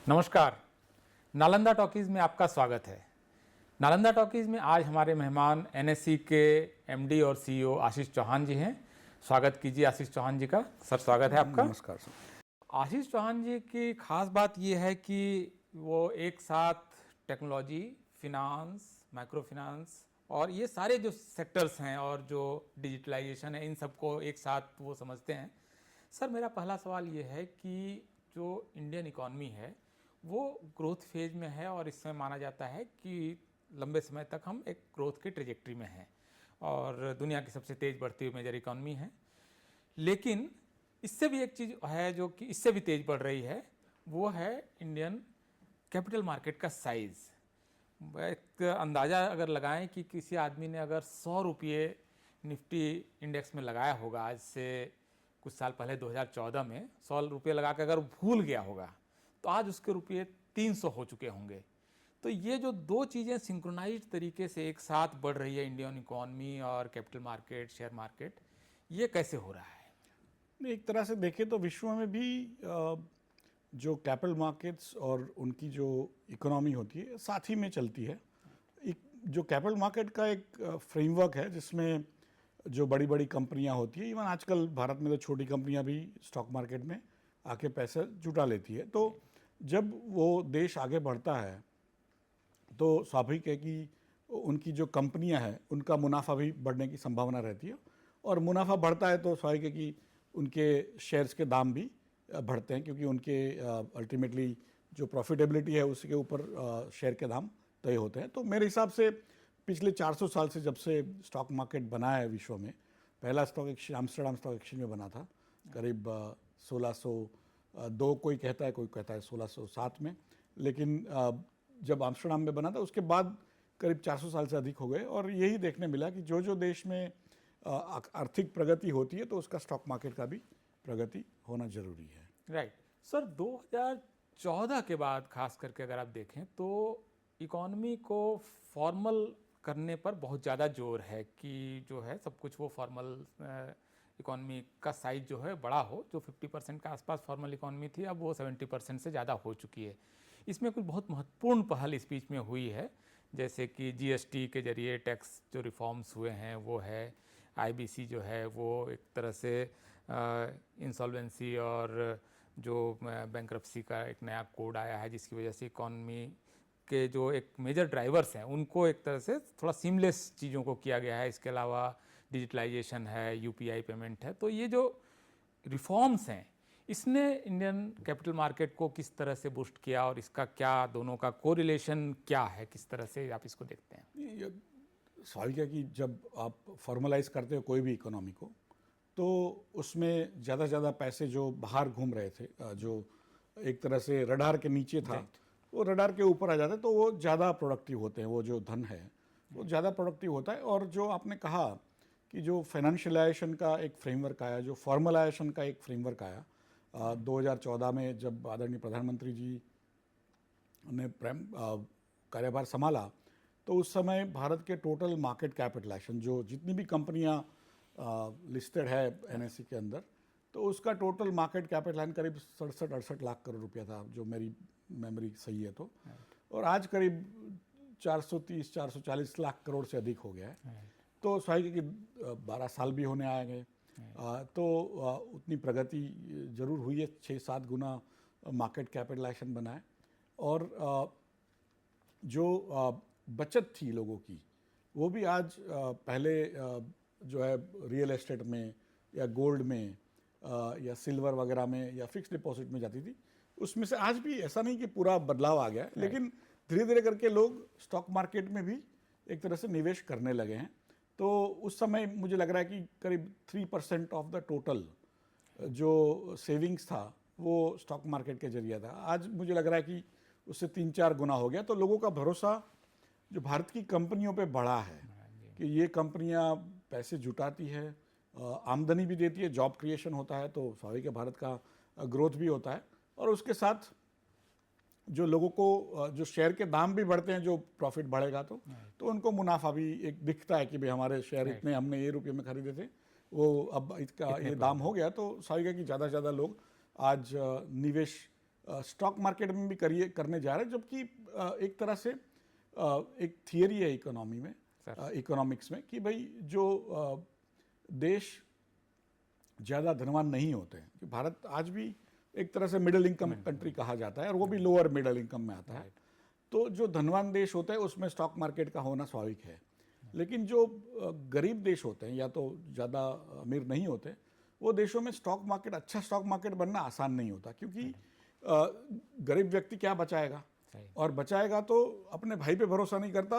नमस्कार। नालंदा टॉकीज़ में आपका स्वागत है। नालंदा टॉकीज़ में आज हमारे मेहमान एनएससी के एमडी और सीईओ आशीष चौहान जी हैं। स्वागत कीजिए आशीष चौहान जी का। सर स्वागत है आपका। नमस्कार सर। आशीष चौहान जी की खास बात ये है कि वो एक साथ टेक्नोलॉजी, फिनांस, माइक्रो फिनांस और ये सारे जो सेक्टर्स हैं और जो डिजिटलाइजेशन है, इन सबको एक साथ वो समझते हैं। सर मेरा पहला सवाल ये है कि जो इंडियन इकॉनमी है वो ग्रोथ फेज में है और इसमें माना जाता है कि लंबे समय तक हम एक ग्रोथ की ट्रेजेक्ट्री में हैं और दुनिया की सबसे तेज़ बढ़ती हुई मेजर इकॉनमी है। लेकिन इससे भी एक चीज़ है जो कि इससे भी तेज़ बढ़ रही है, वो है इंडियन कैपिटल मार्केट का साइज़। एक अंदाज़ा अगर लगाएं कि किसी आदमी ने अगर 100 रुपये निफ्टी इंडेक्स में लगाया होगा आज से कुछ साल पहले 2014 में 100 रुपये लगा के अगर भूल गया होगा तो आज उसके रुपये 300 हो चुके होंगे। तो ये जो दो चीज़ें सिंक्रोनाइज्ड तरीके से एक साथ बढ़ रही है, इंडियन इकॉनमी और कैपिटल मार्केट, शेयर मार्केट, ये कैसे हो रहा है? एक तरह से देखें तो विश्व में भी जो कैपिटल मार्केट्स और उनकी जो इकोनॉमी होती है साथ ही में चलती है। एक जो कैपिटल मार्केट का एक फ्रेमवर्क है जिसमें जो बड़ी बड़ी कंपनियां होती है, इवन आजकल भारत में तो छोटी कंपनियां भी स्टॉक मार्केट में आके पैसे जुटा लेती है। तो जब वो देश आगे बढ़ता है तो स्वाभाविक है कि उनकी जो कंपनियां हैं उनका मुनाफा भी बढ़ने की संभावना रहती है, और मुनाफा बढ़ता है तो स्वाभाविक है कि उनके शेयर्स के दाम भी बढ़ते हैं, क्योंकि उनके अल्टीमेटली जो प्रॉफिटेबिलिटी है उसके ऊपर शेयर के दाम तय होते हैं। तो मेरे हिसाब से पिछले 400 साल से जब से स्टॉक मार्केट बना है विश्व में, पहला stock exchange Amsterdam stock exchange में बना था करीब 1602, कोई कहता है कोई कहता है 1607 में, लेकिन जब एम्स्टर्डम में बना था उसके बाद करीब 400 साल से अधिक हो गए। और यही देखने मिला कि जो देश में आर्थिक प्रगति होती है तो उसका स्टॉक मार्केट का भी प्रगति होना जरूरी है। राइट। सर 2014 के बाद खास करके अगर आप देखें तो इकॉनमी को फॉर्मल करने पर बहुत ज़्यादा जोर है कि जो है सब कुछ वो फॉर्मल इकॉनमी का साइज जो है बड़ा हो। जो 50% के आसपास फॉर्मल इकॉनमी थी अब वो 70% से ज़्यादा हो चुकी है। इसमें कुछ बहुत महत्वपूर्ण पहल इस बीच में हुई है, जैसे कि जीएसटी के जरिए टैक्स जो रिफॉर्म्स हुए हैं वो है, आईबीसी जो है वो एक तरह से इंसॉल्वेंसी और जो बैंक्रप्सी का एक नया कोड आया है जिसकी वजह से इकॉनमी के जो एक मेजर ड्राइवर्स हैं उनको एक तरह से थोड़ा सीमलेस चीज़ों को किया गया है। इसके अलावा डिजिटलाइजेशन है, यूपीआई पेमेंट है। तो ये जो रिफॉर्म्स हैं इसने इंडियन कैपिटल मार्केट को किस तरह से बूस्ट किया और इसका क्या दोनों का कोरिलेशन क्या है, किस तरह से आप इसको देखते हैं? स्वाभाविक है कि जब आप फॉर्मलाइज करते हो कोई भी इकोनॉमी को तो उसमें ज़्यादा से ज़्यादा पैसे जो बाहर घूम रहे थे, जो एक तरह से रडार के नीचे था, वो रडार के ऊपर आ जाता है, तो वो ज़्यादा प्रोडक्टिव होते हैं। वो जो धन है वो ज़्यादा प्रोडक्टिव होता है। और जो आपने कहा कि जो फाइनेंशियलाइजेशन का एक फ्रेमवर्क आया, जो फॉर्मलाइजेशन का एक फ्रेमवर्क आया 2014 में जब आदरणीय प्रधानमंत्री जी ने कार्यभार संभाला, तो उस समय भारत के टोटल मार्केट कैपिटलाइजेशन, जो जितनी भी कंपनियां लिस्टेड है एनएससी के अंदर, तो उसका टोटल मार्केट कैपिटलाइजेशन करीब 67-68 लाख करोड़ रुपया था, जो मेरी मेमोरी सही है तो। और आज करीब 430-440 लाख करोड़ से अधिक हो गया है। तो स्वाभाविक है कि 12 साल भी होने आ गए, तो उतनी प्रगति जरूर हुई है। 6-7 गुना मार्केट कैपिटलाइजेशन बना है। और जो बचत थी लोगों की वो भी आज पहले जो है रियल एस्टेट में या गोल्ड में या सिल्वर वगैरह में या फिक्स डिपॉजिट में जाती थी, उसमें से आज भी ऐसा नहीं कि पूरा बदलाव आ गया है, लेकिन धीरे धीरे करके लोग स्टॉक मार्केट में भी एक तरह से निवेश करने लगे हैं। तो उस समय मुझे लग रहा है कि करीब 3% ऑफ द टोटल जो सेविंग्स था वो स्टॉक मार्केट के जरिए था। आज मुझे लग रहा है कि उससे 3-4 गुना हो गया। तो लोगों का भरोसा जो भारत की कंपनियों पे बढ़ा है कि ये कंपनियां पैसे जुटाती है, आमदनी भी देती है, जॉब क्रिएशन होता है, तो स्वाभाविक है भारत का ग्रोथ भी होता है। और उसके साथ जो लोगों को जो शेयर के दाम भी बढ़ते हैं, जो प्रॉफिट बढ़ेगा तो उनको मुनाफा भी एक दिखता है कि भाई हमारे शेयर इतने हमने ये रुपये में खरीदे थे, वो अब इसका ये दाम हो गया। तो स्वाभाविक है कि ज़्यादा से ज़्यादा लोग आज निवेश स्टॉक मार्केट में भी करने जा रहे हैं, जबकि एक तरह से एक थियरी है इकोनॉमी में, इकोनॉमिक्स में, कि भाई जो देश ज़्यादा धनवान नहीं होते हैं, कि भारत आज भी एक तरह से मिडिल इनकम कंट्री कहा जाता है, और वो भी लोअर मिडिल इनकम में आता है। तो जो धनवान देश होते हैं उसमें स्टॉक मार्केट का होना स्वाभाविक है, लेकिन जो गरीब देश होते हैं या तो ज़्यादा अमीर नहीं होते, वो देशों में स्टॉक मार्केट, अच्छा स्टॉक मार्केट बनना आसान नहीं होता, क्योंकि गरीब व्यक्ति क्या बचाएगा, और बचाएगा तो अपने भाई पे भरोसा नहीं करता।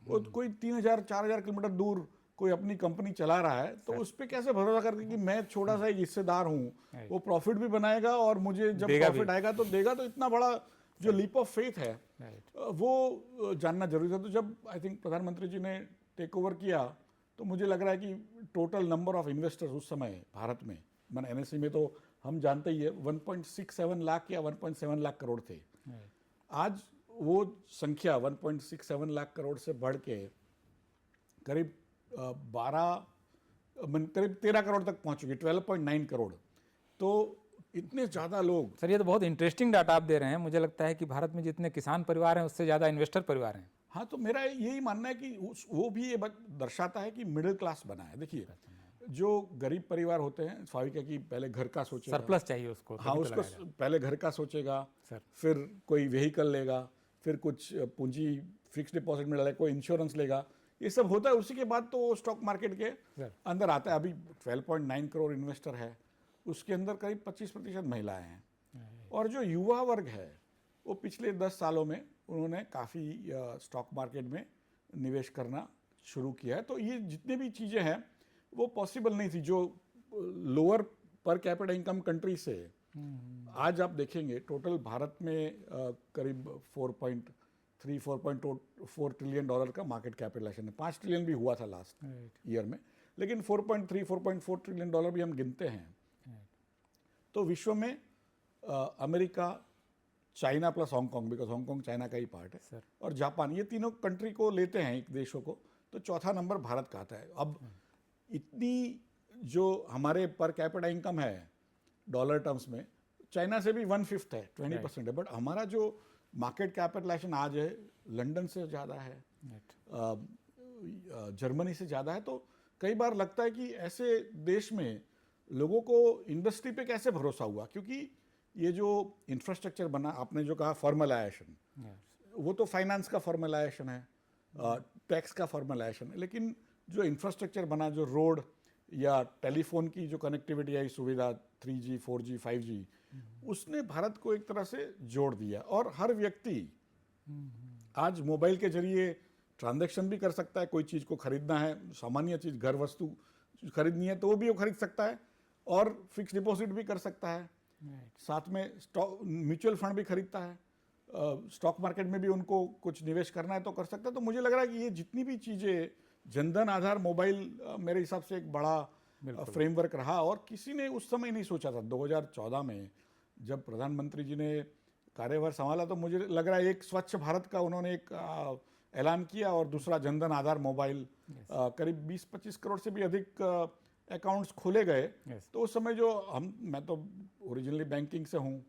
वो कोई 3,000-4,000 किलोमीटर दूर कोई अपनी कंपनी चला रहा है, तो उस पर कैसे भरोसा करके कि मैं छोटा सा एक हिस्सेदार हूँ, वो प्रॉफिट भी बनाएगा और मुझे जब प्रॉफिट आएगा तो देगा। तो इतना बड़ा जो लीप ऑफ फेथ है वो जानना जरूरी है। तो जब आई थिंक प्रधानमंत्री जी ने टेक ओवर किया, तो मुझे लग रहा है कि टोटल नंबर ऑफ इन्वेस्टर्स उस समय भारत में, मैंने एनएसई में तो हम जानते ही है 1.67 लाख या 1.7 लाख करोड़ थे। आज वो संख्या 1.67 लाख करोड़ से बढ़ के करीब 13 करोड़ तक पहुंच चुकी, 12.9 करोड़। तो इतने ज़्यादा लोग। सर, ये तो बहुत इंटरेस्टिंग डाटा आप दे रहे हैं। मुझे लगता है कि भारत में जितने किसान परिवार हैं उससे ज़्यादा इन्वेस्टर परिवार हैं। हाँ, तो मेरा यही मानना है कि वो भी ये दर्शाता है कि मिडिल क्लास बना है। देखिए, जो गरीब परिवार होते हैं, स्वाभाविक है कि पहले घर का सोचेगा, सरप्लस चाहिए उसको, हाँ, उसको पहले घर का सोचेगा, फिर कोई व्हीकल लेगा, फिर कुछ पूंजी फिक्स डिपॉजिट में डालेगा, कोई इंश्योरेंस लेगा, ये सब होता है। उसी के बाद तो वो स्टॉक मार्केट के अंदर आता है। अभी 12.9 करोड़ इन्वेस्टर है, उसके अंदर करीब 25% महिलाएं हैं। और जो युवा वर्ग है वो पिछले 10 सालों में उन्होंने काफ़ी स्टॉक मार्केट में निवेश करना शुरू किया है। तो ये जितने भी चीज़ें हैं वो पॉसिबल नहीं थी। जो lower per capita income country से आज आप देखेंगे टोटल भारत में करीब 4.4 ट्रिलियन डॉलर का मार्केट कैपिटलाइजेशन है। 5 ट्रिलियन भी हुआ था लास्ट ईयर में, लेकिन 4.4 ट्रिलियन डॉलर भी हम गिनते हैं। तो विश्व में America, China plus Hong Kong, because Hong Kong China का ही पार्ट है, और जापान, ये तीनों कंट्री को लेते हैं, एक देशों को, तो चौथा नंबर भारत का आता है। अब इतनी जो हमारे पर कैपिटा इनकम है डॉलर टर्म्स में, चाइना से भी 1/5 है, 20% है, बट हमारा जो मार्केट कैपिटलाइजेशन आज है लंदन से ज़्यादा है, जर्मनी से ज़्यादा है। तो कई बार लगता है कि ऐसे देश में लोगों को इंडस्ट्री पे कैसे भरोसा हुआ, क्योंकि ये जो इंफ्रास्ट्रक्चर बना, आपने जो कहा फॉर्मलाइजेशन, वो तो फाइनेंस का फॉर्मलाइजेशन है, टैक्स का फॉर्मलाइजेशन है, लेकिन जो इंफ्रास्ट्रक्चर बना, जो रोड या टेलीफोन की जो कनेक्टिविटी आई सुविधा, 3G, 4G, 5G, उसने भारत को एक तरह से जोड़ दिया। और हर व्यक्ति आज मोबाइल के जरिए ट्रांजैक्शन भी कर सकता है। कोई चीज़ को खरीदना है, सामान्य चीज़, घर वस्तु खरीदनी है, तो वो भी वो खरीद सकता है, और फिक्स डिपॉजिट भी कर सकता है, साथ में स्टॉक म्यूचुअल फंड भी खरीदता है, स्टॉक मार्केट में भी उनको कुछ निवेश करना है तो कर सकता है। तो मुझे लग रहा है कि ये जितनी भी चीज़ें, जनधन आधार मोबाइल मेरे हिसाब से एक बड़ा फ्रेमवर्क रहा, और किसी ने उस समय नहीं सोचा था। 2014 में जब प्रधानमंत्री जी ने कार्यभार संभाला, तो मुझे लग रहा है एक स्वच्छ भारत का उन्होंने एक ऐलान किया, और दूसरा जनधन आधार मोबाइल, करीब 20-25 करोड़ से भी अधिक अकाउंट्स खोले गए। तो उस समय जो मैं तो ओरिजिनली बैंकिंग से हूँ,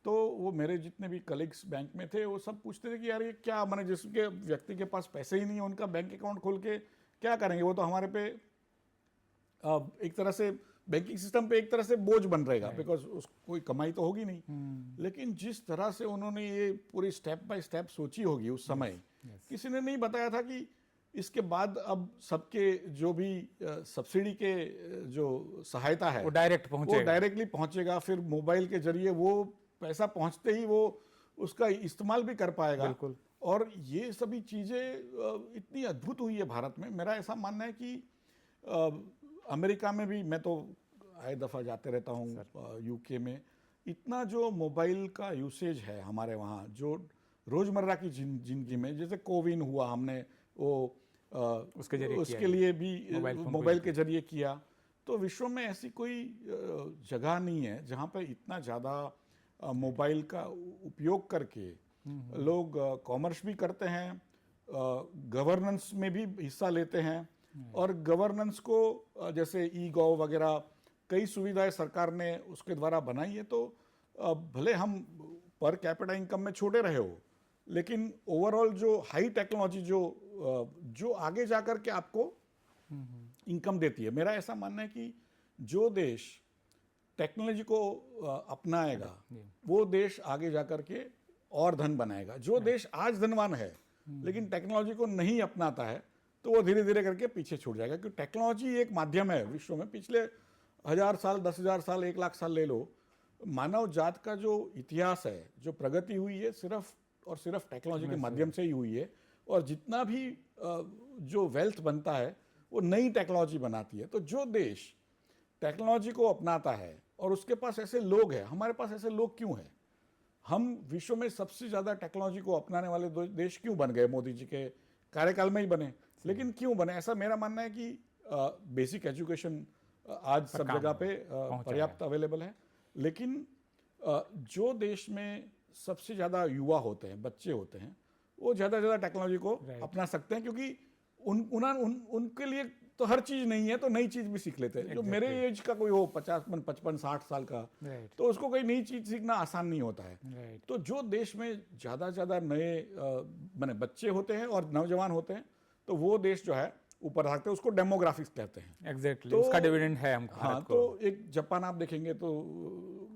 तो वो मेरे जितने भी कलीग्स बैंक में थे, वो सब पूछते थे कि यार ये क्या, मैंने जिसके व्यक्ति के पास पैसे ही नहीं है, उनका बैंक अकाउंट खोल के क्या करेंगे, वो तो हमारे पे एक तरह से बैंकिंग सिस्टम पे एक तरह से बोझ बन रहेगा, बिकॉज कोई कमाई तो होगी नहीं। लेकिन जिस तरह से उन्होंने ये पूरी स्टेप बाय स्टेप सोची होगी उस समय, किसी ने नहीं बताया था कि इसके बाद अब सबके जो भी सब्सिडी के जो सहायता है वो डायरेक्टली पहुंचेगा, फिर मोबाइल के जरिए वो पैसा पहुंचते ही वो उसका इस्तेमाल भी कर पाएगा। और ये सभी चीज़ें इतनी अद्भुत हुई है भारत में। मेरा ऐसा मानना है कि अमेरिका में भी, मैं तो आए दफ़ा जाते रहता हूँ, यूके में, इतना जो मोबाइल का यूसेज है हमारे वहाँ, जो रोज़मर्रा की जिंदगी में, जैसे कोविन हुआ, हमने वो उसके लिए भी मोबाइल के जरिए किया। तो विश्व में ऐसी कोई जगह नहीं है जहाँ पे इतना ज़्यादा मोबाइल का उपयोग करके लोग कॉमर्स भी करते हैं, गवर्नेंस में भी हिस्सा लेते हैं, और गवर्नेंस को जैसे ई-गॉव वगैरह कई सुविधाएं सरकार ने उसके द्वारा बनाई है। तो भले हम पर कैपिटा इनकम में छोटे रहे हो, लेकिन ओवरऑल जो हाई टेक्नोलॉजी जो आगे जाकर के आपको इनकम देती है, मेरा ऐसा मानना है कि जो देश टेक्नोलॉजी को अपनाएगा वो देश आगे जाकर के और धन बनाएगा। जो देश आज धनवान है लेकिन टेक्नोलॉजी को नहीं अपनाता है तो वो धीरे धीरे करके पीछे छूट जाएगा, क्योंकि टेक्नोलॉजी एक माध्यम है विश्व में। पिछले 1000 साल, 10,000 साल, 1 लाख साल ले लो, मानव जात का जो इतिहास है, जो प्रगति हुई है, सिर्फ और सिर्फ टेक्नोलॉजी के माध्यम से ही हुई है। और जितना भी जो वेल्थ बनता है वो नई टेक्नोलॉजी बनाती है। तो जो देश टेक्नोलॉजी को अपनाता है और उसके पास ऐसे लोग हैं, हमारे पास ऐसे लोग क्यों हैं? हम विश्व में सबसे ज़्यादा टेक्नोलॉजी को अपनाने वाले देश क्यों बन गए? मोदी जी के कार्यकाल में ही बने, लेकिन क्यों बने? ऐसा मेरा मानना है कि बेसिक एजुकेशन आज सब जगह पे पर्याप्त अवेलेबल है, लेकिन जो देश में सबसे ज़्यादा युवा होते हैं, बच्चे होते हैं, वो ज़्यादा से ज़्यादा टेक्नोलॉजी को अपना सकते हैं, क्योंकि उनके लिए तो हर चीज़ नहीं है, तो नई चीज़ भी सीख लेते हैं। जो मेरे एज का कोई हो 50, 55, 60 साल का, तो उसको कोई नई चीज़ सीखना आसान नहीं होता है। तो जो देश में ज़्यादा से ज़्यादा नए माने बच्चे होते हैं और नौजवान होते हैं, तो वो देश जो है ऊपर भागते हैं, उसको डेमोग्राफिक्स कहते हैं। एग्जैक्टली, उसका डिविडेंड है हम हाँ, तो एक जापान आप देखेंगे तो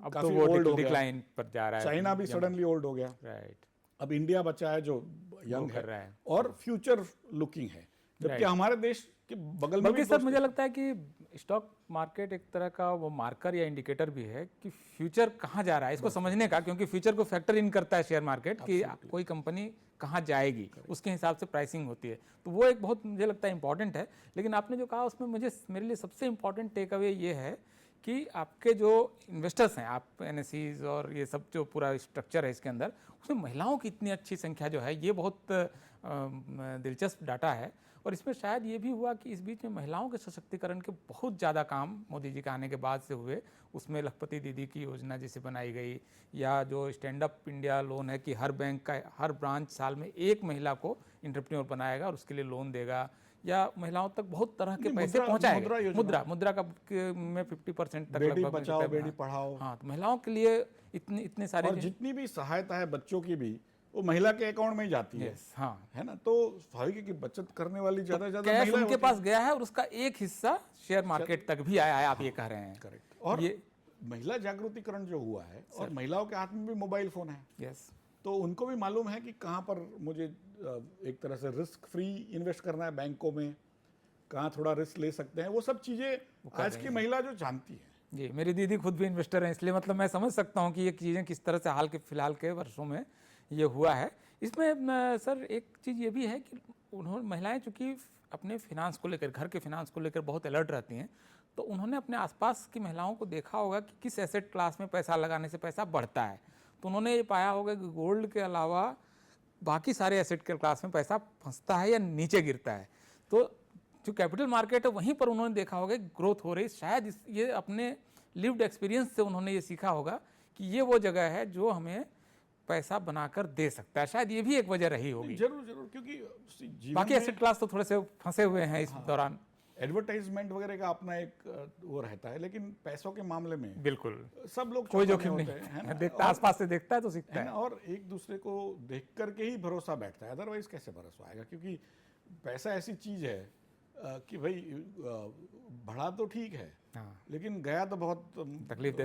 अब काफी तो वो ओल्ड हो गया, डिक्लाइन पर जा रहा है। चाइना भी सडनली ओल्ड हो गया। राइट, अब इंडिया बचा है जो यंग कर रहा है और फ्यूचर लुकिंग है, जबकि हमारे देश के बगल में बल्कि सर मुझे लगता है कि स्टॉक मार्केट एक तरह का वो मार्कर या इंडिकेटर भी है कि फ्यूचर कहाँ जा रहा है, इसको समझने का, क्योंकि फ्यूचर को फैक्टर इन करता है शेयर मार्केट कि कोई कंपनी कहाँ जाएगी, उसके हिसाब से प्राइसिंग होती है। तो वो एक बहुत मुझे लगता है इंपॉर्टेंट है। लेकिन आपने जो कहा उसमें मेरे लिए सबसे इंपॉर्टेंट टेक अवे ये है कि आपके जो इन्वेस्टर्स हैं, आप एनएसईज और ये सब जो पूरा स्ट्रक्चर है इसके अंदर, उसमें महिलाओं की इतनी अच्छी संख्या जो है, ये बहुत दिलचस्प डाटा है। और इसमें शायद ये भी हुआ कि इस बीच में महिलाओं के सशक्तिकरण के बहुत ज़्यादा काम मोदी जी के आने के बाद से हुए। उसमें लखपति दीदी की योजना जैसे बनाई गई, या जो स्टैंड अप इंडिया लोन है कि हर बैंक का हर ब्रांच साल में एक महिला को एंटरप्रेन्योर बनाएगा और उसके लिए लोन देगा, या महिलाओं तक बहुत तरह के पैसे पहुंचाएगा। मुद्रा का में 50% तक बेटी बचाओ बेटी पढ़ाओ। हाँ, तो महिलाओं के लिए इतने सारे, और जितनी भी सहायता है बच्चों की भी, वो महिला के अकाउंट में ही जाती है। हाँ, है ना? तो स्वाभाविक है कि बचत करने वाली ज्यादा ज्यादा कैश उनके पास गया है और उसका एक हिस्सा शेयर मार्केट तक भी आया है, आप ये कह रहे हैं। करेक्ट। और ये महिला जागरूकरण जो हुआ है, और महिलाओं के हाथ में भी मोबाइल फोन है। यस, तो उनको भी मालूम है कि कहाँ पर मुझे एक तरह से रिस्क फ्री इन्वेस्ट करना है, बैंकों में कहाँ थोड़ा रिस्क ले सकते हैं, वो सब चीजें आज की महिला जो जानती है। जी, मेरी दीदी खुद भी इन्वेस्टर हैं, इसलिए मतलब मैं समझ सकता हूँ कि ये चीज़ें किस तरह से हाल के फिलहाल के वर्षों में ये हुआ है। इसमें सर एक चीज़ ये भी है कि उन्होंने महिलाएं चूँकि अपने फिनांस को लेकर, घर के फिनांस को लेकर बहुत अलर्ट रहती हैं, तो उन्होंने अपने आसपास की महिलाओं को देखा होगा कि किस एसेट क्लास में पैसा लगाने से पैसा बढ़ता है। तो उन्होंने ये पाया होगा कि गोल्ड के अलावा बाकी सारे एसेट के क्लास में पैसा फंसता है या नीचे गिरता है। तो जो कैपिटल मार्केट है वहीं पर उन्होंने देखा होगा कि ग्रोथ हो रही। शायद ये अपने लिव्ड एक्सपीरियंस से उन्होंने ये सीखा होगा कि ये वो जगह है जो हमें पैसा बनाकर दे सकता है। शायद ये भी एक वजह रही होगी। जरूर जरूर, क्योंकि बाकी एसेट क्लास तो थोड़े से फंसे हुए हैं इस दौरान। एडवर्टाइजमेंट वगैरह का अपना एक वो रहता है, लेकिन पैसों के मामले में बिल्कुल सब लोग कोई जोखिम नहीं है, देखता आसपास से देखता है तो सीखता है। और एक दूसरे को देख करके ही भरोसा बैठता है, अदरवाइज कैसे भरोसा आएगा? क्योंकि पैसा ऐसी चीज है कि भाई बढ़ा तो ठीक है, लेकिन गया तो बहुत तकलीफ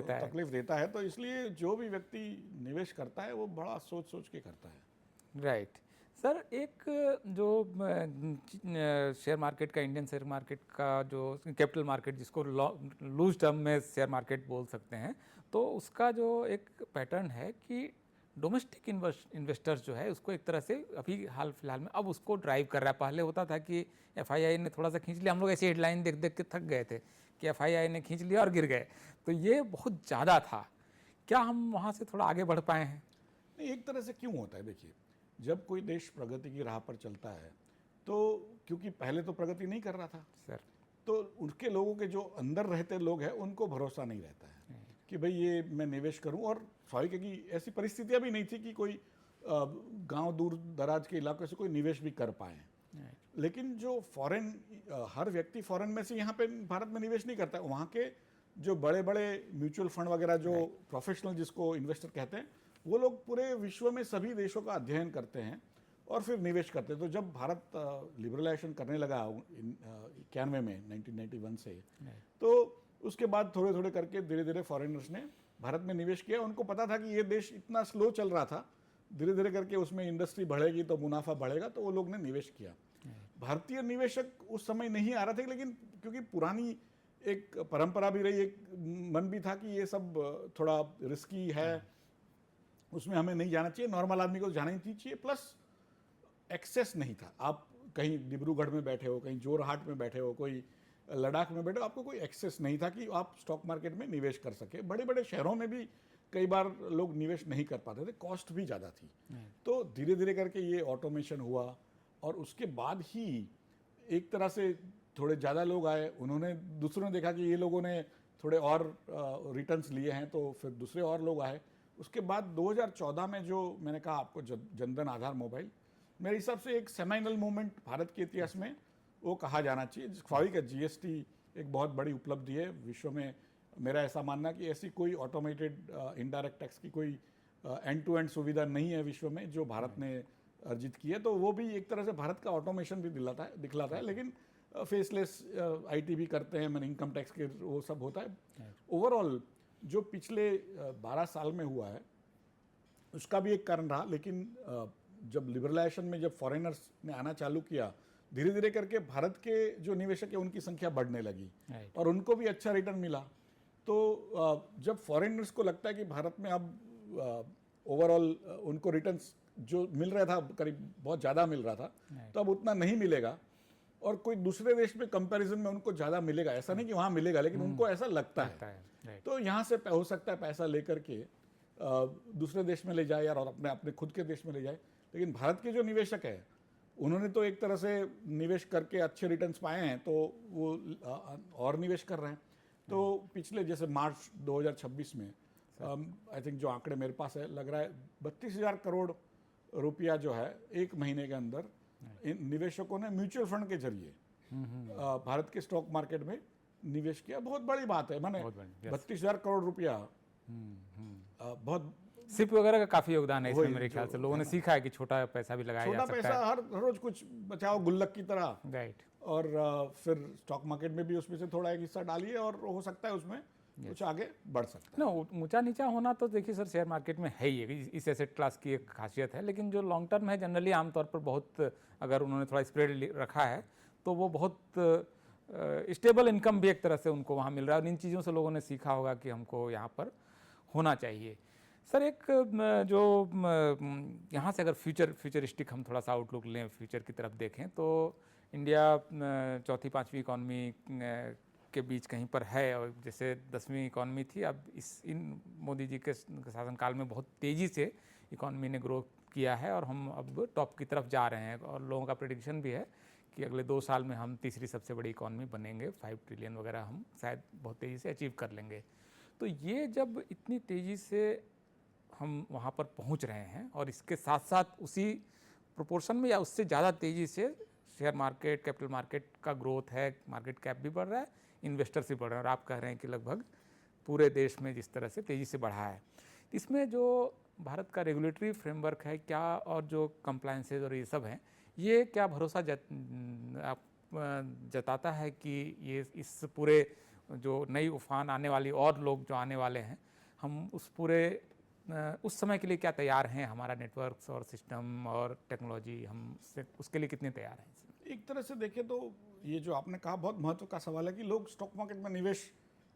देता है। तो इसलिए जो भी व्यक्ति निवेश करता है वो बड़ा सोच सोच के करता है। राइट सर, एक जो शेयर मार्केट का, इंडियन शेयर मार्केट का जो कैपिटल मार्केट जिसको लूज टर्म में शेयर मार्केट बोल सकते हैं, तो उसका जो एक पैटर्न है कि डोमेस्टिक इन्वेस्टर्स जो है उसको एक तरह से अभी हाल फिलहाल में अब उसको ड्राइव कर रहा है। पहले होता था कि एफआईआई ने थोड़ा सा खींच लिया, हम लोग ऐसी हेडलाइन देख देख के थक गए थे कि एफआईआई ने खींच लिया और गिर गए, तो ये बहुत ज़्यादा था। क्या हम वहाँ से थोड़ा आगे बढ़ पाए हैं? नहीं, एक तरह से क्यों होता है, देखिए जब कोई देश प्रगति की राह पर चलता है तो क्योंकि पहले तो प्रगति नहीं कर रहा था सर, तो उनके लोगों के जो अंदर रहते लोग हैं उनको भरोसा नहीं रहता है कि भाई ये मैं निवेश करूं। और स्वाभाविक है कि ऐसी परिस्थितियां भी नहीं थी कि कोई गांव दूर दराज के इलाकों से कोई निवेश भी कर पाए। लेकिन जो फॉरेन, हर व्यक्ति फॉरेन में से यहाँ पे भारत में निवेश नहीं करता है। वहाँ के जो बड़े बड़े म्यूचुअल फंड वगैरह जो प्रोफेशनल जिसको इन्वेस्टर कहते हैं, वो लोग पूरे विश्व में सभी देशों का अध्ययन करते हैं और फिर निवेश करते हैं। तो जब भारत लिबरलाइजेशन करने लगा 91 में 1991 से, तो उसके बाद थोड़े थोड़े करके धीरे धीरे फॉरेनर्स ने भारत में निवेश किया। उनको पता था कि ये देश इतना स्लो चल रहा था, धीरे धीरे करके उसमें इंडस्ट्री बढ़ेगी तो मुनाफा बढ़ेगा, तो वो लोग ने निवेश किया। भारतीय निवेशक उस समय नहीं आ रहे थे, लेकिन क्योंकि पुरानी एक परंपरा भी रही, एक मन भी था कि ये सब थोड़ा रिस्की है, उसमें हमें नहीं जाना चाहिए, नॉर्मल आदमी को जाना ही नहीं चाहिए। प्लस एक्सेस नहीं था। आप कहीं डिब्रूगढ़ में बैठे हो, कहीं जोरहाट में बैठे हो, कोई लद्दाख में बैठे हो, आपको कोई एक्सेस नहीं था कि आप स्टॉक मार्केट में निवेश कर सके। बड़े बड़े शहरों में भी कई बार लोग निवेश नहीं कर पाते थे, कॉस्ट भी ज़्यादा थी। तो धीरे धीरे करके ये ऑटोमेशन हुआ और उसके बाद ही एक तरह से थोड़े ज़्यादा लोग आए, उन्होंने दूसरों ने देखा कि ये लोगों ने थोड़े और रिटर्न्स लिए हैं, तो फिर दूसरे और लोग आए। उसके बाद 2014 में जो मैंने कहा आपको जनधन आधार मोबाइल, मेरे हिसाब से एक सेमाइनल मूवमेंट भारत के इतिहास में वो कहा जाना चाहिए। स्वाभाविक है, जीएसटी एक बहुत बड़ी उपलब्धि है विश्व में। मेरा ऐसा मानना कि ऐसी कोई ऑटोमेटेड इनडायरेक्ट टैक्स की कोई एंड टू एंड सुविधा नहीं है विश्व में जो भारत ने अर्जित की है। तो वो भी एक तरह से भारत का ऑटोमेशन भी दिखलाता है। लेकिन फेसलेस आईटी भी करते हैं, मैंने इनकम टैक्स के वो सब होता है। ओवरऑल जो पिछले 12 साल में हुआ है उसका भी एक कारण रहा। लेकिन जब लिबरलाइजेशन में जब फॉरेनर्स ने आना चालू किया, धीरे धीरे करके भारत के जो निवेशक है उनकी संख्या बढ़ने लगी और उनको भी अच्छा रिटर्न मिला। तो जब फॉरेनर्स को लगता है कि भारत में अब ओवरऑल उनको रिटर्न्स जो मिल रहा था करीब बहुत ज़्यादा मिल रहा था, तो अब उतना नहीं मिलेगा और कोई दूसरे देश में कंपैरिजन में उनको ज़्यादा मिलेगा। ऐसा नहीं कि वहाँ मिलेगा, लेकिन उनको ऐसा लगता है। तो यहाँ से हो सकता है पैसा लेकर के दूसरे देश में ले जाए यार, और अपने खुद के देश में ले जाए। लेकिन भारत के जो निवेशक है उन्होंने तो एक तरह से निवेश करके अच्छे रिटर्न्स पाए हैं, तो वो और निवेश कर रहे हैं। तो पिछले जैसे मार्च 2026 में आई थिंक जो आंकड़े मेरे पास है, लग रहा है 32,000 करोड़ रुपया जो है एक महीने के अंदर इन निवेशकों ने म्यूचुअल फंड के जरिए भारत के स्टॉक मार्केट में निवेश किया। बहुत बड़ी बात है, माने 32,000 करोड़ रुपया बहुत सिप वगैरह का काफी योगदान है इसमें। मेरे ख्याल से लोगों ने सीखा है कि छोटा पैसा भी लगाया जा सकता है। छोटा पैसा हर रोज कुछ बचाओ गुल्लक की तरह, राइट। और फिर स्टॉक मार्केट में भी उसमें से थोड़ा एक हिस्सा डालिए और हो सकता है उसमें कुछ आगे बढ़ सकता है। ऊंचा नीचा होना तो देखिए सर शेयर मार्केट में है ही, इस एसेट क्लास की एक खासियत है। लेकिन जो लॉन्ग टर्म है जनरली आमतौर पर बहुत, अगर उन्होंने थोड़ा स्प्रेड रखा है तो वो बहुत स्टेबल इनकम भी एक तरह से उनको वहाँ मिल रहा है। और इन चीज़ों से लोगों ने सीखा होगा कि हमको यहाँ पर होना चाहिए। सर एक जो यहाँ से अगर फ्यूचरिस्टिक हम थोड़ा सा आउटलुक लें, फ्यूचर की तरफ देखें, तो इंडिया चौथी पांचवी इकॉनमी के बीच कहीं पर है, और जैसे 10वीं इकॉनमी थी, अब इन मोदी जी के शासनकाल में बहुत तेज़ी से इकॉनमी ने ग्रो किया है और हम अब टॉप की तरफ जा रहे हैं। और लोगों का प्रेडिक्शन भी है कि अगले 2 साल में हम तीसरी सबसे बड़ी इकॉनमी बनेंगे, 5 ट्रिलियन वगैरह हम शायद बहुत तेज़ी से अचीव कर लेंगे। तो ये जब इतनी तेज़ी से हम वहाँ पर पहुँच रहे हैं और इसके साथ साथ उसी प्रोपोर्शन में या उससे ज़्यादा तेज़ी से शेयर मार्केट, कैपिटल मार्केट का ग्रोथ है, मार्केट कैप भी बढ़ रहा है, इन्वेस्टर्स भी बढ़ रहे हैं, और आप कह रहे हैं कि लगभग पूरे देश में जिस तरह से तेज़ी से बढ़ा है, इसमें जो भारत का रेगुलेटरी फ्रेमवर्क है क्या, और जो कंप्लायंसेज और ये सब हैं, ये क्या भरोसा जताता है कि ये इस पूरे जो नई उफान आने वाली और लोग जो आने वाले हैं, हम उस पूरे उस समय के लिए क्या तैयार हैं? हमारा नेटवर्क्स और सिस्टम और टेक्नोलॉजी, हम उसके लिए कितने तैयार हैं? एक तरह से देखें तो ये जो आपने कहा बहुत महत्व का सवाल है कि लोग स्टॉक मार्केट में निवेश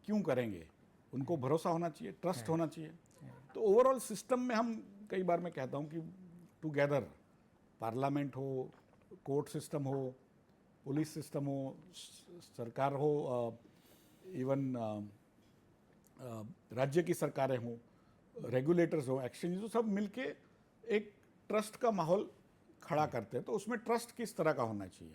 क्यों करेंगे। उनको भरोसा होना चाहिए, ट्रस्ट होना चाहिए। तो ओवरऑल सिस्टम में हम कई बार मैं कहता हूँ कि टुगेदर पार्लियामेंट हो, कोर्ट सिस्टम हो, पुलिस सिस्टम हो, सरकार हो, इवन राज्य की सरकारें हों, रेगुलेटर्स हो, एक्सचेंज हो, सब मिलके एक ट्रस्ट का माहौल खड़ा करते हैं। तो उसमें ट्रस्ट किस तरह का होना चाहिए?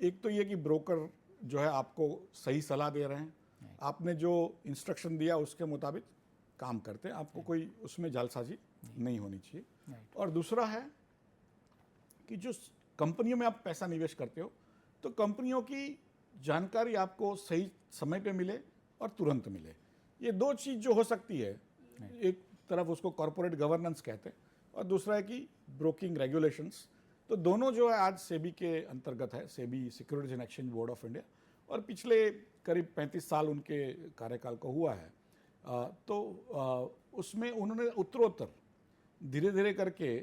एक तो ये कि ब्रोकर जो है आपको सही सलाह दे रहे हैं, आपने जो इंस्ट्रक्शन दिया उसके मुताबिक काम करते हैं, आपको कोई उसमें जालसाजी नहीं होनी चाहिए। और दूसरा है कि जो कंपनियों में आप पैसा निवेश करते हो तो कंपनियों की जानकारी आपको सही समय पे मिले और तुरंत मिले। ये 2 चीज़ जो हो सकती है, एक तरफ उसको कॉरपोरेट गवर्नेंस कहते हैं और दूसरा है कि ब्रोकिंग रेगुलेशंस। तो दोनों जो है आज सेबी के अंतर्गत है, SEBI securities and exchange board of India, और पिछले करीब 35 साल उनके कार्यकाल को हुआ है। उसमें उन्होंने उत्तरोत्तर धीरे धीरे करके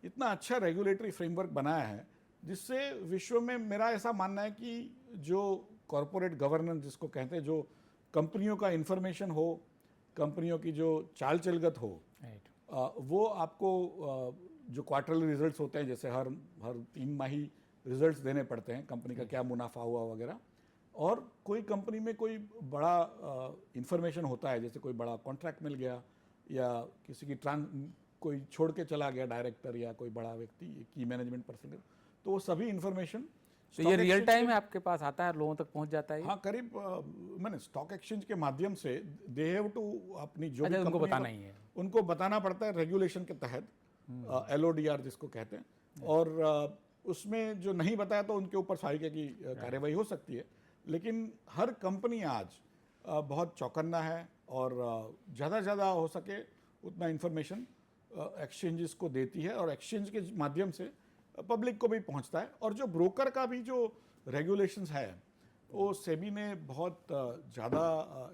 इतना अच्छा रेगुलेटरी फ्रेमवर्क बनाया है जिससे विश्व में मेरा ऐसा मानना है कि जो कॉरपोरेट गवर्नेंस जिसको कहते हैं, जो कंपनियों का इंफॉर्मेशन हो, कंपनियों की जो चाल चलगत हो, वो आपको जो क्वार्टरली रिजल्ट्स होते हैं, जैसे हर 3 माही रिजल्ट्स देने पड़ते हैं, कंपनी का क्या मुनाफा हुआ वगैरह, और कोई कंपनी में कोई बड़ा इंफॉर्मेशन होता है, जैसे कोई बड़ा कॉन्ट्रैक्ट मिल गया या किसी की कोई छोड़ के चला गया डायरेक्टर या कोई बड़ा व्यक्ति की मैनेजमेंट पर्सन, तो वो सभी इंफॉर्मेशन तो ये रियल टाइम में आपके पास आता है, लोगों तक पहुंच जाता है? हाँ, करीब मैंने स्टॉक एक्सचेंज के माध्यम से दे हैव टू अपनी जो भी उनको बताना ही है, उनको बताना पड़ता है रेगुलेशन के तहत, LODR जिसको कहते हैं, और उसमें जो नहीं बताया तो उनके ऊपर सहायता की कार्रवाई हो सकती है। लेकिन हर कंपनी आज बहुत चौकन्ना है और ज़्यादा से ज़्यादा हो सके उतना इंफॉर्मेशन एक्सचेंजेस को देती है और एक्सचेंज के माध्यम से पब्लिक को भी पहुंचता है। और जो ब्रोकर का भी जो रेगुलेशंस है वो सेबी ने बहुत ज़्यादा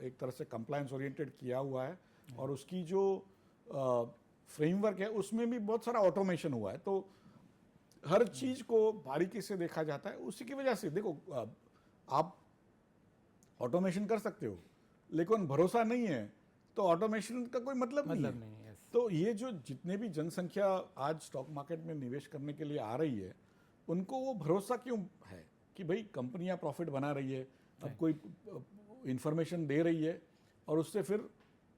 एक तरह से कंप्लायंस ओरिएंटेड किया हुआ है और उसकी जो फ्रेमवर्क है उसमें भी बहुत सारा ऑटोमेशन हुआ है, तो हर चीज़ को बारीकी से देखा जाता है। उसी की वजह से देखो, आप ऑटोमेशन कर सकते हो लेकिन भरोसा नहीं है तो ऑटोमेशन का कोई मतलब नहीं है। तो ये जो जितने भी जनसंख्या आज स्टॉक मार्केट में निवेश करने के लिए आ रही है, उनको वो भरोसा क्यों है कि भाई कंपनियां प्रॉफिट बना रही है, अब कोई इंफॉर्मेशन दे रही है और उससे फिर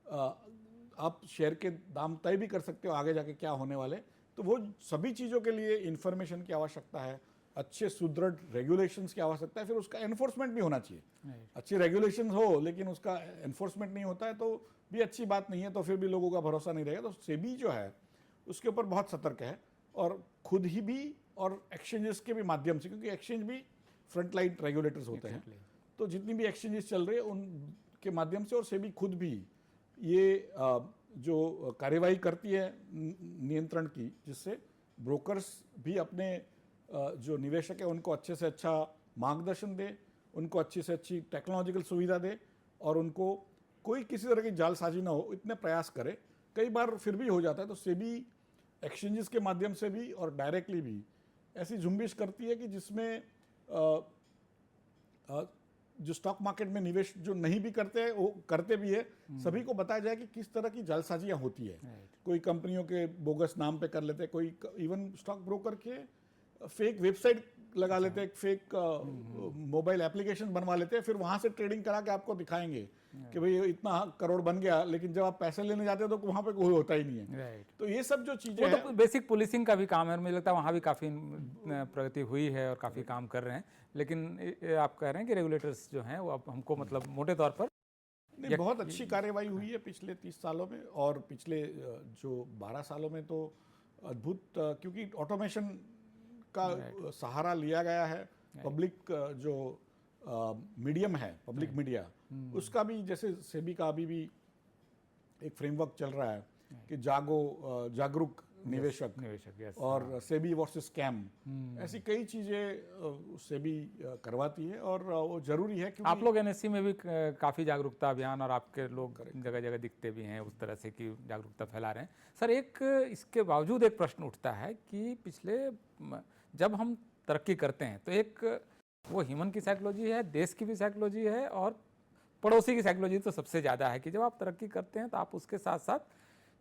आप शेयर के दाम तय भी कर सकते हो आगे जाके क्या होने वाले। तो वो सभी चीज़ों के लिए इंफॉर्मेशन की आवश्यकता है, अच्छे सुदृढ़ रेगुलेशंस की आवश्यकता है, फिर उसका एनफोर्समेंट भी होना चाहिए। अच्छी रेगुलेशंस हो लेकिन उसका एनफोर्समेंट नहीं होता है तो भी अच्छी बात नहीं है, तो फिर भी लोगों का भरोसा नहीं रहेगा। तो सेबी जो है उसके ऊपर बहुत सतर्क है और खुद ही भी और एक्सचेंजेस के भी माध्यम से, क्योंकि एक्सचेंज भी फ्रंटलाइन रेगुलेटर्स होते हैं, तो जितनी भी एक्सचेंजेस चल रहे हैं उनके माध्यम से और सेबी खुद भी ये जो कार्यवाही करती है नियंत्रण की, जिससे ब्रोकर्स भी अपने जो निवेशक है उनको अच्छे से अच्छा मार्गदर्शन दे, उनको अच्छी से अच्छी टेक्नोलॉजिकल सुविधा दे और उनको कोई किसी तरह की जालसाजी ना हो, इतने प्रयास करे। कई बार फिर भी हो जाता है, तो सेबी एक्सचेंजेस के माध्यम से भी और डायरेक्टली भी ऐसी झुंबिश करती है कि जिसमें जो स्टॉक मार्केट में निवेश जो नहीं भी करते हैं वो करते भी है, सभी को बताया जाए कि किस तरह की जालसाजियाँ होती है। कोई कंपनियों के बोगस नाम पे कर लेते हैं, कोई इवन स्टॉक ब्रोकर के फेक वेबसाइट लगा लेते हैं, फेक मोबाइल एप्लीकेशन बनवा लेते हैं, फिर वहाँ से ट्रेडिंग करा के आपको दिखाएंगे कि भाई इतना करोड़ बन गया, लेकिन जब आप पैसे लेने जाते हो तो वहाँ पे कोई होता ही नहीं है। तो ये सब जो चीज़ें हैं, तो बेसिक पुलिसिंग का भी काम है, मुझे लगता है वहाँ भी काफ़ी प्रगति हुई है और काफ़ी काम कर रहे हैं। लेकिन आप कह रहे हैं कि रेगुलेटर्स जो हैं वो अब हमको मतलब मोटे तौर पर नहीं, बहुत अच्छी कार्रवाई हुई है पिछले 30 सालों में और पिछले जो 12 सालों में तो अद्भुत, क्योंकि ऑटोमेशन का सहारा लिया गया है। पब्लिक जो मीडियम है, पब्लिक मीडिया, उसका भी जैसे सेबी का अभी भी एक फ्रेमवर्क चल रहा है कि जागरूक निवेशक और सेबी वर्सेस स्कैम, ऐसी कई चीज़ें सेबी करवाती है और वो जरूरी है। क्योंकि आप लोग NSE में भी काफ़ी जागरूकता अभियान और आपके लोग जगह जगह दिखते भी हैं उस तरह से कि जागरूकता फैला रहे हैं। सर, एक इसके बावजूद एक प्रश्न उठता है कि पिछले जब हम तरक्की करते हैं तो एक वो ह्यूमन की साइकोलॉजी है, देश की भी साइकोलॉजी है और पड़ोसी की साइकोलॉजी तो सबसे ज़्यादा है कि जब आप तरक्की करते हैं तो आप उसके साथ साथ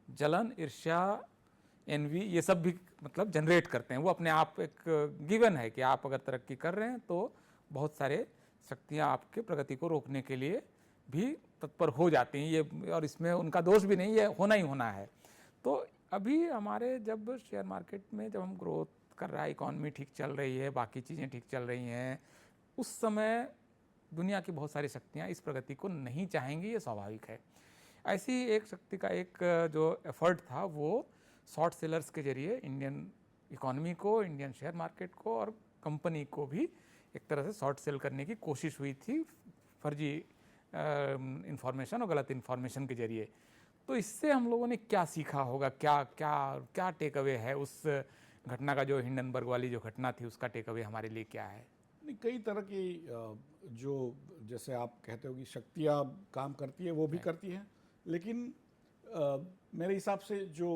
जलन, ईर्ष्या, एनवी, ये सब भी मतलब जनरेट करते हैं। वो अपने आप एक गिवन है कि आप अगर तरक्की कर रहे हैं तो बहुत सारे शक्तियाँ आपके प्रगति को रोकने के लिए भी तत्पर हो जाती हैं, ये और इसमें उनका दोष भी नहीं, ये होना ही होना है। तो अभी हमारे जब शेयर मार्केट में जब हम ग्रोथ कर रहा है, इकॉनमी ठीक चल रही है, बाकी चीज़ें ठीक चल रही हैं, उस समय दुनिया की बहुत सारी शक्तियाँ इस प्रगति को नहीं चाहेंगी, ये स्वाभाविक है। ऐसी एक शक्ति का एक जो एफर्ट था वो शॉर्ट सेलर्स के जरिए इंडियन इकॉनमी को, इंडियन शेयर मार्केट को और कंपनी को भी एक तरह से शॉर्ट सेल करने की कोशिश हुई थी, फर्जी इंफॉर्मेशन और गलत इंफॉर्मेशन के जरिए। तो इससे हम लोगों ने क्या सीखा होगा, क्या क्या क्या टेक अवे है उस घटना का, जो हिंडनबर्ग वाली जो घटना थी उसका टेक अवे हमारे लिए क्या है? नहीं, कई तरह की जो जैसे आप कहते हो कि शक्तियाँ काम करती है वो भी करती हैं, लेकिन मेरे हिसाब से जो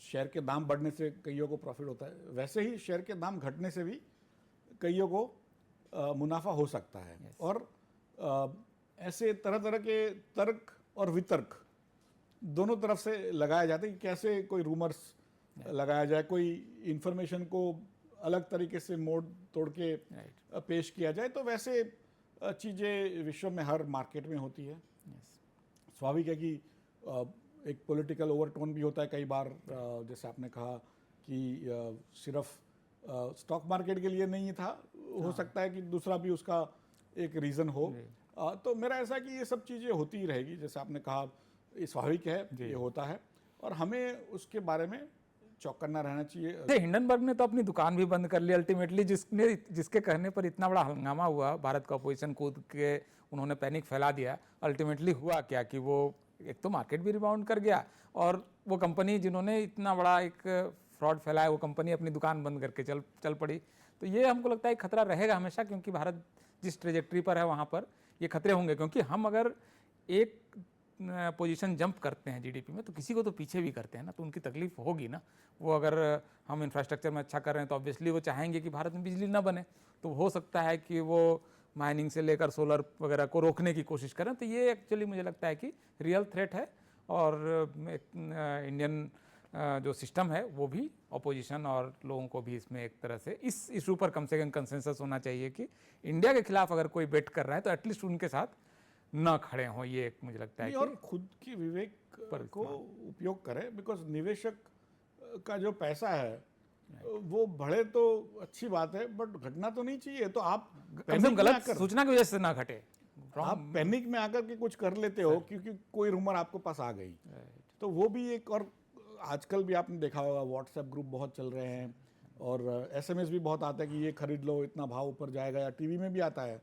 शेयर के दाम बढ़ने से कईयों को प्रॉफिट होता है, वैसे ही शेयर के दाम घटने से भी कईयों को मुनाफा हो सकता है। और ऐसे तरह तरह के तर्क और वितर्क दोनों तरफ से लगाए जाते हैं कि कैसे कोई रूमर्स लगाया जाए, कोई इंफॉर्मेशन को अलग तरीके से मोड़ तोड़ के पेश किया जाए। तो वैसे चीज़ें विश्व में हर मार्केट में होती है। स्वाभाविक है कि एक पॉलिटिकल ओवरटोन भी होता है कई बार, जैसे आपने कहा कि सिर्फ स्टॉक मार्केट के लिए नहीं था, हो सकता है कि दूसरा भी उसका एक रीज़न हो। तो मेरा ऐसा है कि ये सब चीज़ें होती ही रहेगी, जैसे आपने कहा ये स्वाभाविक है, ये होता है और हमें उसके बारे में चौकन्ना रहना चाहिए। हिंडनबर्ग ने तो अपनी दुकान भी बंद कर ली अल्टीमेटली, जिसके कहने पर इतना बड़ा हंगामा हुआ, भारत का अपोजिशन कूद के उन्होंने पैनिक फैला दिया। अल्टीमेटली हुआ क्या कि वो एक तो मार्केट भी रिबाउंड कर गया और वो कंपनी जिन्होंने इतना बड़ा एक फ्रॉड फैलाया वो कंपनी अपनी दुकान बंद करके चल पड़ी। तो ये हमको लगता है खतरा रहेगा हमेशा, क्योंकि भारत जिस ट्रेजेक्ट्री पर है वहाँ पर ये खतरे होंगे, क्योंकि हम अगर एक पोजीशन जंप करते हैं जीडीपी में तो किसी को तो पीछे भी करते हैं ना, तो उनकी तकलीफ होगी ना। वो अगर हम इंफ्रास्ट्रक्चर में अच्छा कर रहे हैं तो ऑब्वियसली वो चाहेंगे कि भारत में बिजली ना बने, तो हो सकता है कि वो माइनिंग से लेकर सोलर वगैरह को रोकने की कोशिश करें। तो ये एक्चुअली मुझे लगता है कि रियल थ्रेट है और इंडियन जो सिस्टम है वो भी, अपोजिशन और लोगों को भी इसमें एक तरह से इस इशू पर कम से कम कंसेंसस होना चाहिए कि इंडिया के खिलाफ अगर कोई बेट कर रहा है तो एटलीस्ट उनके साथ न खड़े हों। ये एक मुझे लगता है और खुद की विवेक को उपयोग करें, बिकॉज निवेशक का जो पैसा है वो बढ़े तो अच्छी बात है, बट घटना तो नहीं चाहिए। तो आप गलत सूचना की वजह से ना घटे, आप पैनिक में आकर के कुछ कर लेते हो क्योंकि कोई रूमर आपको पास आ गई, तो वो भी एक। और आजकल भी आपने देखा होगा व्हाट्सएप ग्रुप बहुत चल रहे हैं और एसएमएस भी बहुत आता है कि ये खरीद लो, इतना भाव ऊपर जाएगा, या टीवी में भी आता है।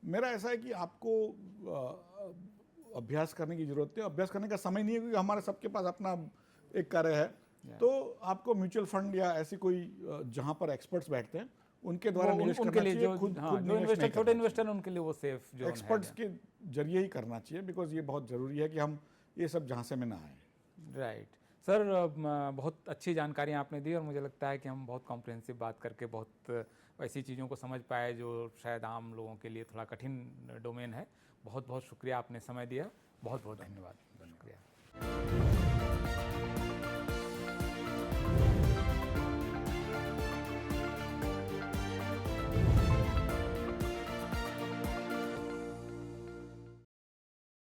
मेरा ऐसा है कि आपको अभ्यास करने की जरूरत है। अभ्यास करने का समय नहीं है क्योंकि हमारे सबके पास अपना एक कार्य है। तो आपको म्यूचुअल फंड या ऐसी कोई जहां पर एक्सपर्ट्स बैठते हैं उनके द्वारा निवेश करना चाहिए। जो इन्वेस्टर, छोटे इन्वेस्टर हैं उनके लिए वो सेफ जोन है, एक्सपर्ट्स के जरिए ही करना चाहिए, बिकॉज ये बहुत ज़रूरी है कि हम ये सब झांसे में ना आए। राइट सर, बहुत अच्छी जानकारी आपने दी और मुझे लगता है कि हम बहुत कॉम्प्रिहेंसिव बात करके बहुत ऐसी चीज़ों को समझ पाए जो शायद आम लोगों के लिए थोड़ा कठिन डोमेन है। बहुत बहुत शुक्रिया, आपने समय दिया। बहुत बहुत धन्यवाद। शुक्रिया।